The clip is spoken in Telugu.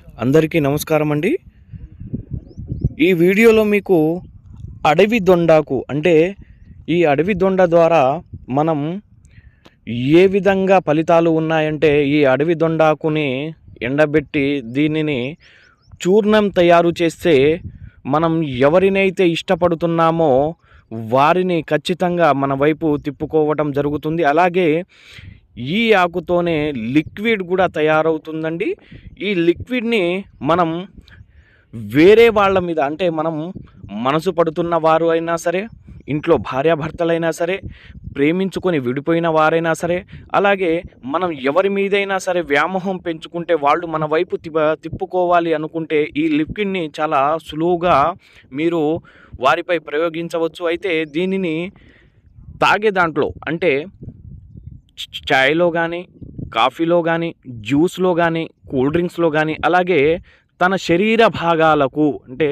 అందరికీ నమస్కారం అండి. ఈ వీడియోలో మీకు అడవి దొండాకు అంటే ఈ అడవి దొండ ద్వారా మనం ఏ విధంగా ఫలితాలు ఉన్నాయంటే, ఈ అడవి దొండాకుని ఎండబెట్టి దీనిని చూర్ణం తయారు చేస్తే మనం ఎవరినైతే ఇష్టపడుతున్నామో వారిని ఖచ్చితంగా మన వైపు తిప్పుకోవటం జరుగుతుంది. అలాగే ఈ ఆకుతోనే లిక్విడ్ కూడా తయారవుతుందండి. ఈ లిక్విడ్ని మనం వేరే వాళ్ళ మీద అంటే మనం మనసు పడుతున్న వారు అయినా సరే, ఇంట్లో భార్యాభర్తలైనా సరే, ప్రేమించుకొని విడిపోయిన వారైనా సరే, అలాగే మనం ఎవరి మీదైనా సరే వ్యామోహం పెంచుకుంటే వాళ్ళు మన వైపు తిప్పుకోవాలి అనుకుంటే ఈ లిక్విడ్ని చాలా సులువుగా మీరు వారిపై ప్రయోగించవచ్చు. అయితే దీనిని తాగే దాంట్లో అంటే చాయ్‌లో గానీ, కాఫీలో గానీ, జ్యూస్‌లో గానీ, కూల్ డ్రింక్స్‌లో గానీ, అలాగే తన శరీర భాగాలకు అంటే